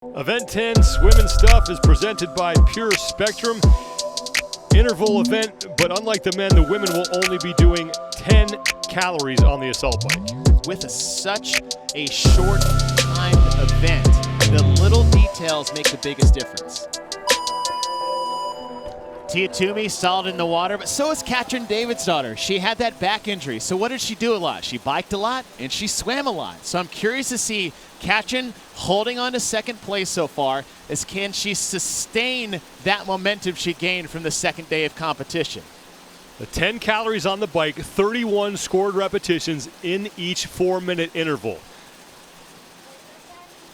Event 10, Swim and Stuff, is presented by Pure Spectrum. Interval event, but unlike the men, the women will only be doing 10 calories on the assault bike. With such a short timed event, the little details make the biggest difference. Tia-Clair solid in the water, but so is Katrin Davidsdottir. She had that back injury, so what did she do a lot? She biked a lot, and she swam a lot. So I'm curious to see Katrin holding on to second place so far, as can she sustain that momentum she gained from the second day of competition. The 10 calories on the bike, 31 scored repetitions in each 4-minute interval.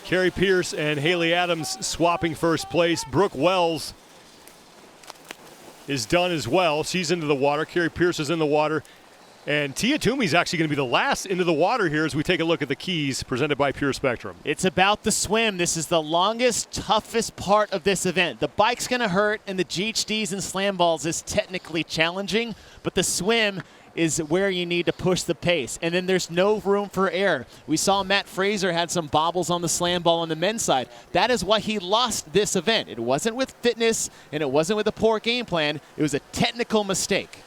Carrie Pierce and Haley Adams swapping first place. Brooke Wells is done as well. She's into the water. Carrie Pierce is in the water. And Tia-Clair is actually going to be the last into the water here as we take a look at the keys presented by Pure Spectrum. It's about the swim. This is the longest, toughest part of this event. The bike's going to hurt, and the GHDs and slam balls is technically challenging, but the swim is where you need to push the pace. And then there's no room for error. We saw Matt Fraser had some bobbles on the slam ball on the men's side. That is why he lost this event. It wasn't with fitness, and it wasn't with a poor game plan. It was a technical mistake.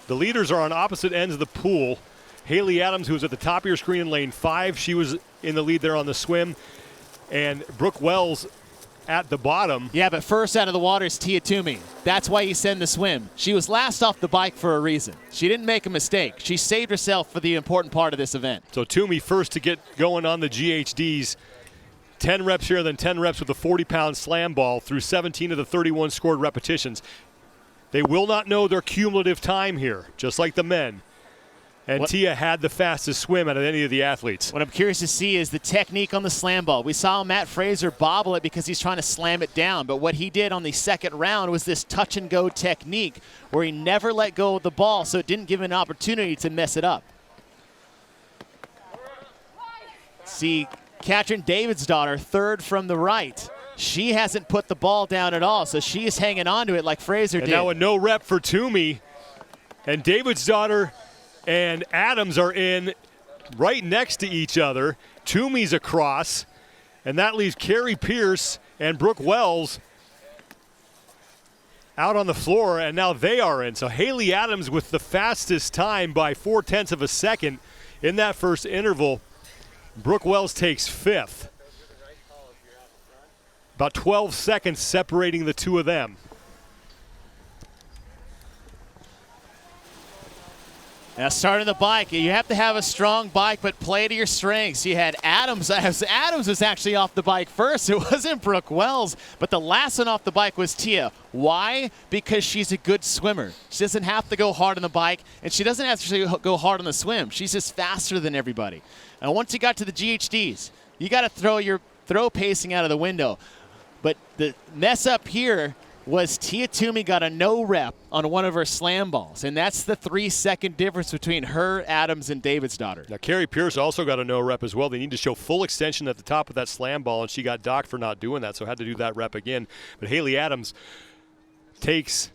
The leaders are on opposite ends of the pool. Haley Adams, who was at the top of your screen in lane 5, she was in the lead there on the swim. And Brooke Wells at the bottom. Yeah, but first out of the water is Tia-Clair. That's why you send the swim. She was last off the bike for a reason. She didn't make a mistake. She saved herself for the important part of this event. So Toomey first to get going on the GHDs. 10 reps here, then 10 reps with a 40-pound slam ball through 17 of the 31 scored repetitions. They will not know their cumulative time here, just like the men. And Tia had the fastest swim out of any of the athletes. What I'm curious to see is the technique on the slam ball. We saw Matt Fraser bobble it because he's trying to slam it down. But what he did on the second round was this touch-and-go technique where he never let go of the ball, so it didn't give him an opportunity to mess it up. See Katrin Davidsdottir, third from the right. She hasn't put the ball down at all, so she is hanging on to it like Fraser did. And now a no rep for Toomey. And Davidsdottir and Adams are in right next to each other. Toomey's across, and that leaves Carrie Pierce and Brooke Wells out on the floor, and now they are in. So Haley Adams with the fastest time by 0.4 of a second in that first interval. Brooke Wells takes 5th. About 12 seconds separating the two of them. Now starting the bike, you have to have a strong bike, but play to your strengths. You had Adams. Adams was actually off the bike first. It wasn't Brooke Wells, but the last one off the bike was Tia. Why? Because she's a good swimmer. She doesn't have to go hard on the bike, and she doesn't have to go hard on the swim. She's just faster than everybody. And once you got to the GHDs, you got to throw your throw pacing out of the window. But the mess up here was Tia-Clair got a no rep on one of her slam balls, and that's the 3-second difference between her, Adams, and Davidsdottir. Now, Carrie Pierce also got a no rep as well. They need to show full extension at the top of that slam ball, and she got docked for not doing that, so had to do that rep again. But Haley Adams takes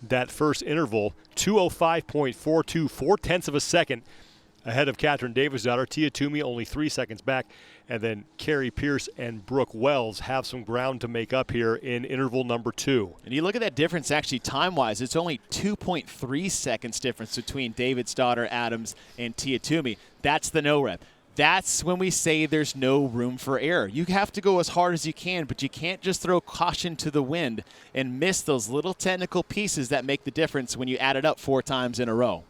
that first interval, 2:05.42, 0.4 of a second ahead of Katrin Davidsdottir. Tia-Clair only 3 seconds back. And then Carrie Pierce and Brooke Wells have some ground to make up here in interval number 2. And you look at that difference actually time-wise, it's only 2.3 seconds difference between Davidsdottir, Adams, and Tia-Clair. That's the no rep. That's when we say there's no room for error. You have to go as hard as you can, but you can't just throw caution to the wind and miss those little technical pieces that make the difference when you add it up 4 times in a row.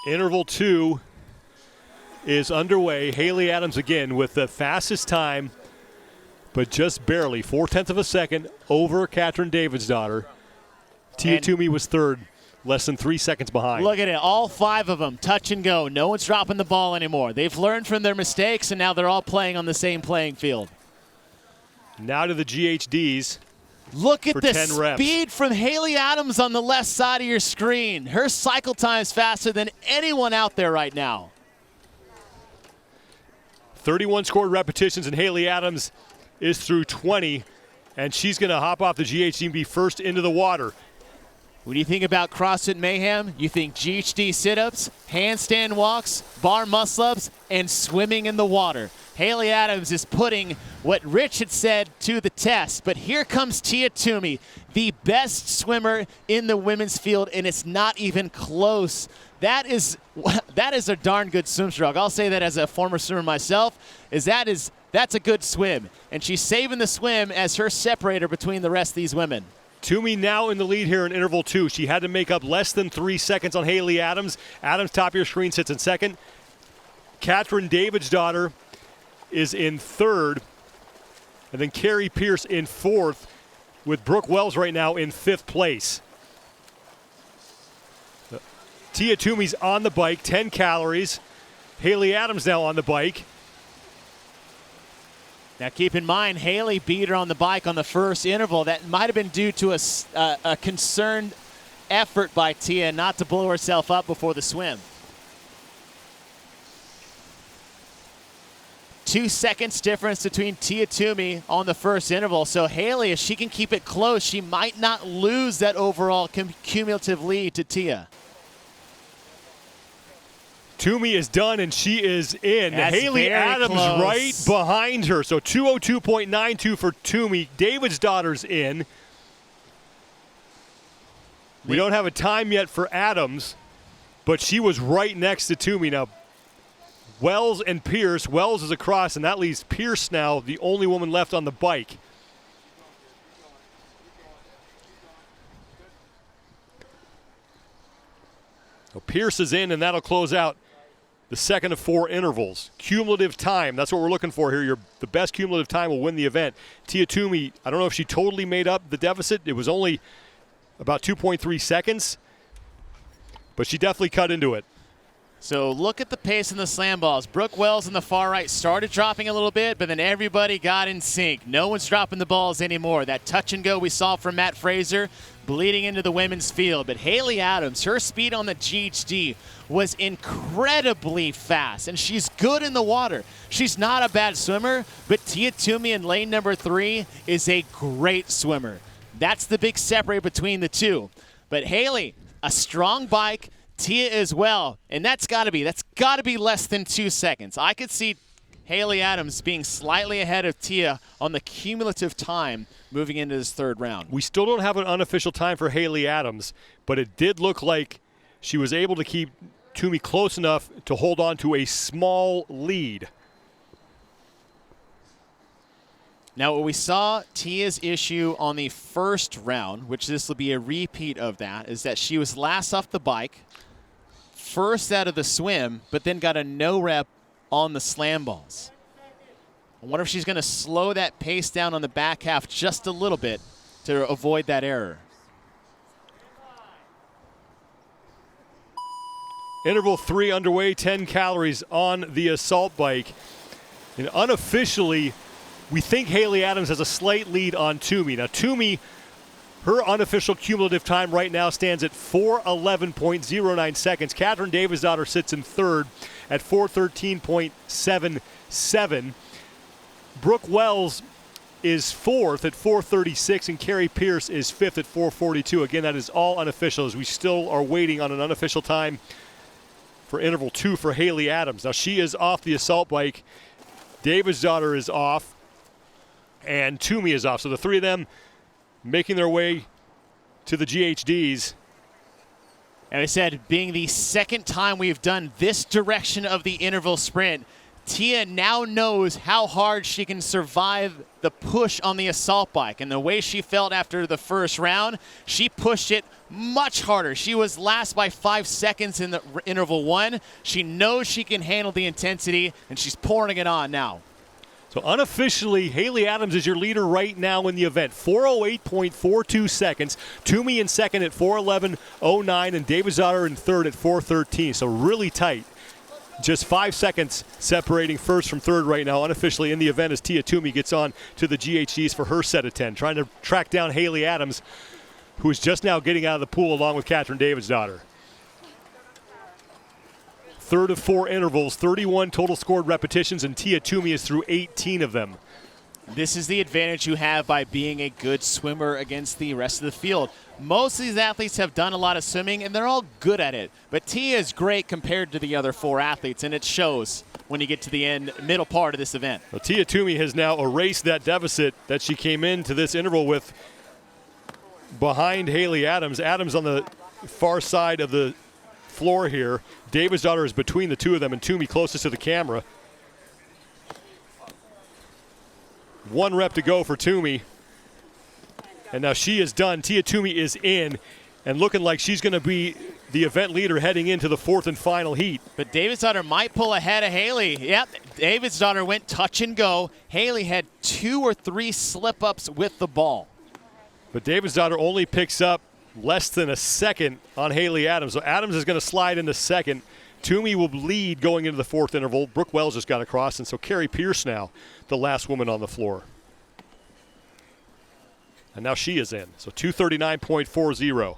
Interval 2 is underway. Haley Adams again with the fastest time, but just barely, 0.4 of a second over Katrin Davidsdottir. Tia-Clair was third, less than 3 seconds behind. Look at it, all 5 of them, touch and go. No one's dropping the ball anymore. They've learned from their mistakes, and now they're all playing on the same playing field. Now to the GHDs. Look at the reps. Speed from Haley Adams on the left side of your screen. Her cycle time is faster than anyone out there right now. 31 scored repetitions, and Haley Adams is through 20, and she's going to hop off the GHD and be first into the water. When you think about CrossFit Mayhem, you think GHD sit-ups, handstand walks, bar muscle-ups, and swimming in the water. Haley Adams is putting what Rich had said to the test, but here comes Tia Toomey, the best swimmer in the women's field, and it's not even close. That is a darn good swim stroke. I'll say that as a former swimmer myself, that's a good swim, and she's saving the swim as her separator between the rest of these women. Toomey now in the lead here in interval 2. She had to make up less than 3 seconds on Haley Adams. Adams, top of your screen, sits in second. Katrin Davidsdottir is in third. And then Carrie Pierce in fourth, with Brooke Wells right now in 5th place. Tia Toomey's on the bike, 10 calories. Haley Adams now on the bike. Now keep in mind, Haley beat her on the bike on the first interval. That might have been due to a concerned effort by Tia not to blow herself up before the swim. 2 seconds difference between Tia Toomey on the first interval. So Haley, if she can keep it close, she might not lose that overall cumulative lead to Tia. Toomey is done, and she is in. That's Haley Adams close. right behind her. So 202.92 for Toomey. Davidsdottir's in. We don't have a time yet for Adams, but she was right next to Toomey. Now, Wells and Pierce. Wells is across, and that leaves Pierce now, the only woman left on the bike. So Pierce is in, and that'll close out the second of 4 intervals. Cumulative time, that's what we're looking for here. The best cumulative time will win the event. Tia Toomey, I don't know if she totally made up the deficit. It was only about 2.3 seconds, but she definitely cut into it. So look at the pace in the slam balls. Brooke Wells on the far right started dropping a little bit, but then everybody got in sync. No one's dropping the balls anymore. That touch and go we saw from Matt Fraser bleeding into the women's field. But Haley Adams, her speed on the GHD was incredibly fast, and she's good in the water. She's not a bad swimmer, but Tia Toomey in lane number 3 is a great swimmer. That's the big separator between the two. But Haley, a strong bike, Tia as well, and that's got to be less than 2 seconds. I could see Haley Adams being slightly ahead of Tia on the cumulative time moving into this third round. We still don't have an unofficial time for Haley Adams, but it did look like she was able to keep Toomey close enough to hold on to a small lead. Now, what we saw Tia's issue on the first round, which this will be a repeat of that, is that she was last off the bike, first out of the swim, but then got a no rep on the slam balls. I wonder if she's going to slow that pace down on the back half just a little bit to avoid that error. Interval 3 underway, 10 calories on the assault bike. And unofficially, we think Haley Adams has a slight lead on Toomey. Now, Toomey, her unofficial cumulative time right now stands at 4:11.09 seconds. Katrin Davidsdottir sits in third at 4:13.77. Brooke Wells is fourth at 4:36, and Carrie Pierce is fifth at 4:42. Again, that is all unofficial, as we still are waiting on an unofficial time for interval 2 for Haley Adams. Now, she is off the assault bike. Davidsdottir is off, and Toomey is off. So the three of them making their way to the GHDs. And I said, being the second time we've done this direction of the interval sprint, Tia now knows how hard she can survive the push on the assault bike. And the way she felt after the first round, she pushed it much harder. She was last by 5 seconds in the interval 1. She knows she can handle the intensity, and she's pouring it on now. So unofficially, Haley Adams is your leader right now in the event. 4:08.42 seconds. Toomey in second at 4:11.09, and Davidsdottir in third at 4:13. So really tight. Just 5 seconds separating first from third right now, unofficially in the event, as Tia Toomey gets on to the GHDs for her set of 10. Trying to track down Haley Adams, who is just now getting out of the pool along with Katrin Davidsdottir. Third of 4 intervals, 31 total scored repetitions, and Tia Toomey is through 18 of them. This is the advantage you have by being a good swimmer against the rest of the field. Most of these athletes have done a lot of swimming, and they're all good at it. But Tia is great compared to the other 4 athletes, and it shows when you get to the middle part of this event. Well, Tia Toomey has now erased that deficit that she came into this interval with behind Haley Adams. Adams on the far side of the floor here. Davidsdottir is between the two of them, and Toomey closest to the camera. 1 rep to go for Toomey. And now she is done. Tia Toomey is in and looking like she's going to be the event leader heading into the 4th and final heat. But Davidsdottir might pull ahead of Haley. Yep, Davidsdottir went touch and go. Haley had 2 or 3 slip-ups with the ball. But Davidsdottir only picks up less than a second on Haley Adams. So Adams is going to slide into second. Toomey will lead going into the 4th interval. Brooke Wells just got across, and so Carrie Pierce now, the last woman on the floor. And now she is in, so 2:39.40.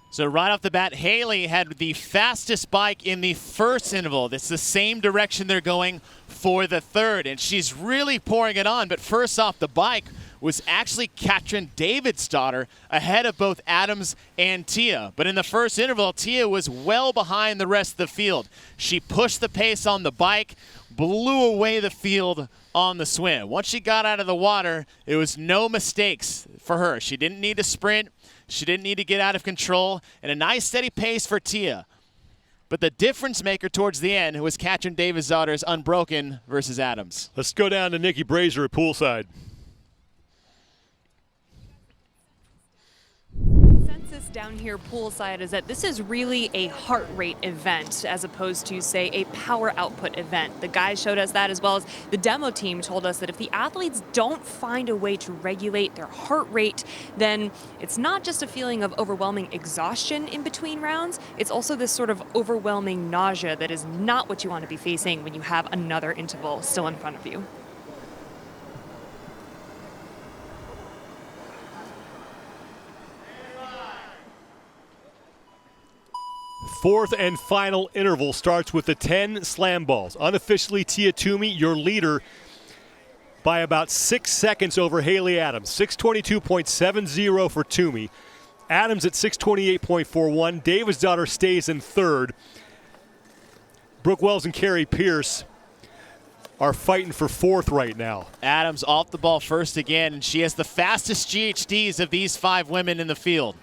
So right off the bat, Haley had the fastest bike in the first interval. It's the same direction they're going for the 3rd, and she's really pouring it on. But first off the bike was actually Katrin Davidsdottir ahead of both Adams and Tia. But in the first interval, Tia was well behind the rest of the field. She pushed the pace on the bike, blew away the field on the swim. Once she got out of the water, it was no mistakes for her. She didn't need to sprint. She didn't need to get out of control. And a nice steady pace for Tia. But the difference maker towards the end was Katrin Davidsdottir's unbroken versus Adams. Let's go down to Nikki Brazier at poolside. Consensus down here poolside is that this is really a heart rate event as opposed to, say, a power output event. The guys showed us that, as well as the demo team told us that if the athletes don't find a way to regulate their heart rate, then it's not just a feeling of overwhelming exhaustion in between rounds, it's also this sort of overwhelming nausea that is not what you want to be facing when you have another interval still in front of you. Fourth and final interval starts with the 10 slam balls. Unofficially, Tia Toomey, your leader, by about 6 seconds over Haley Adams. 6:22.70 for Toomey. Adams at 6:28.41. Davidsdottir stays in 3rd. Brooke Wells and Carrie Pierce are fighting for 4th right now. Adams off the ball first again, and she has the fastest GHDs of these 5 women in the field.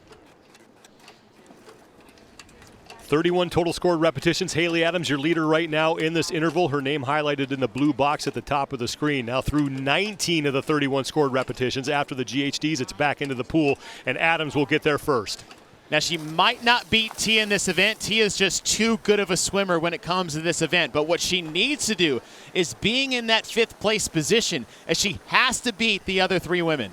31 total scored repetitions. Haley Adams, your leader right now in this interval. Her name highlighted in the blue box at the top of the screen. Now through 19 of the 31 scored repetitions. After the GHDs, it's back into the pool, and Adams will get there first. Now, she might not beat Tia in this event. Tia is just too good of a swimmer when it comes to this event. But what she needs to do is being in that 5th place position, as she has to beat the other 3 women.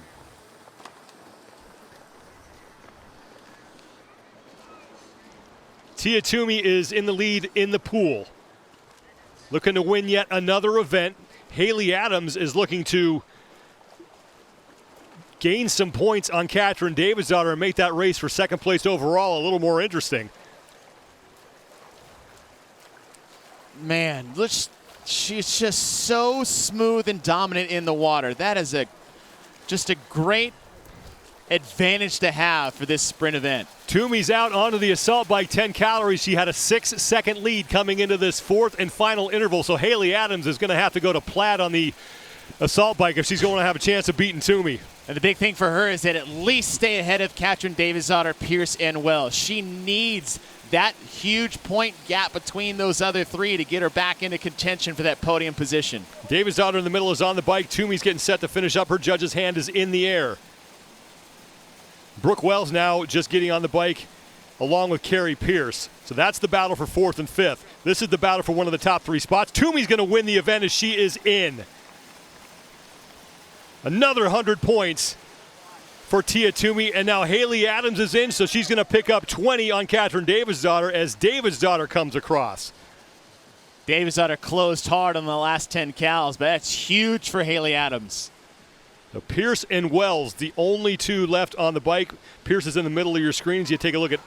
Tia Toomey is in the lead in the pool. Looking to win yet another event. Haley Adams is looking to gain some points on Katrin Davidsdottir and make that race for 2nd place overall a little more interesting. Man, she's just so smooth and dominant in the water. That is just a great advantage to have for this sprint event. Toomey's out onto the assault bike, 10 calories. She had a 6-second lead coming into this 4th and final interval. So Haley Adams is going to have to go to Plaid on the assault bike if she's going to have a chance of beating Toomey. And the big thing for her is that at least stay ahead of Katrin Davidsdottir, Pierce, and Wells. She needs that huge point gap between those other 3 to get her back into contention for that podium position. Davidsdottir in the middle is on the bike. Toomey's getting set to finish up. Her judge's hand is in the air. Brooke Wells now just getting on the bike along with Carrie Pierce. So that's the battle for 4th and 5th. This is the battle for one of the top 3 spots. Toomey's going to win the event as she is in. Another 100 points for Tia Toomey. And now Haley Adams is in, so she's going to pick up 20 on Katrin Davidsdottir as Davidsdottir comes across. Davidsdottir closed hard on the last 10 cals, but that's huge for Haley Adams. Now Pierce and Wells, the only 2 left on the bike. Pierce is in the middle of your screens. You take a look at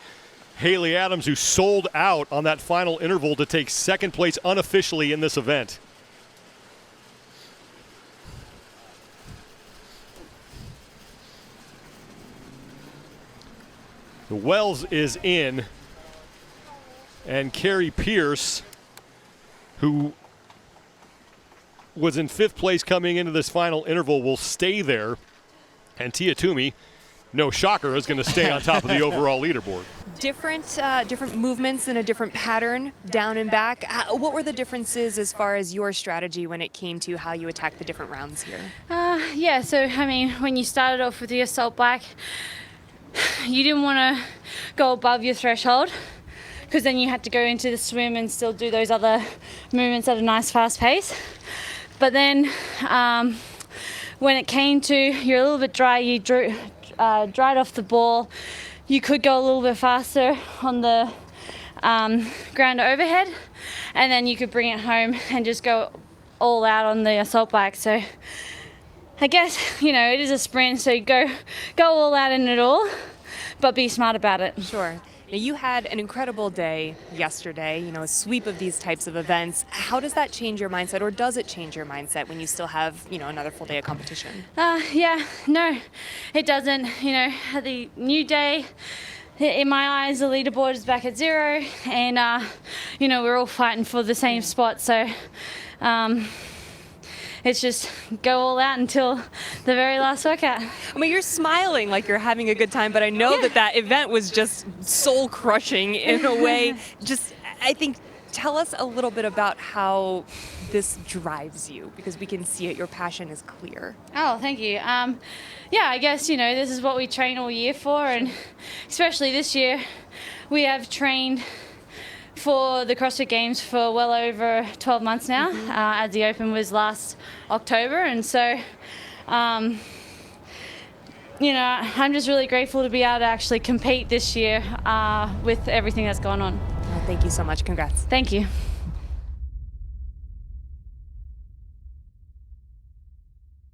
Haley Adams, who sold out on that final interval to take 2nd place unofficially in this event. The Wells is in, and Carrie Pierce, who was in 5th place coming into this final interval, will stay there. And Tia Toomey, no shocker, is going to stay on top of the overall leaderboard. Different movements in a different pattern, down and back. What were the differences as far as your strategy when it came to how you attacked the different rounds here? Yeah, so I mean, when you started off with your assault bike, you didn't want to go above your threshold, because then you had to go into the swim and still do those other movements at a nice fast pace. But then when it came to you're a little bit dry, you dried off the ball, you could go a little bit faster on the ground overhead, and then you could bring it home and just go all out on the assault bike. So I guess, you know, it is a sprint, so you go all out in it all, but be smart about it. Sure. Now, you had an incredible day yesterday, you know, a sweep of these types of events. How does that change your mindset, or does it change your mindset when you still have, you know, another full day of competition? Yeah, no, it doesn't. You know, the new day, in my eyes, the leaderboard is back at 0, and, you know, we're all fighting for the same spot, so it's just go all out until the very last workout. I mean, you're smiling like you're having a good time, but I know that event was just soul-crushing in a way. Just, I think, tell us a little bit about how this drives you, because we can see it. Your passion is clear. Oh, thank you. Yeah, I guess, you know, this is what we train all year for, and especially this year, we have trained for the CrossFit Games for well over 12 months now, as the Open was last October. And so, you know, I'm just really grateful to be able to actually compete this year with everything that's gone on. Well, thank you so much. Congrats. Thank you.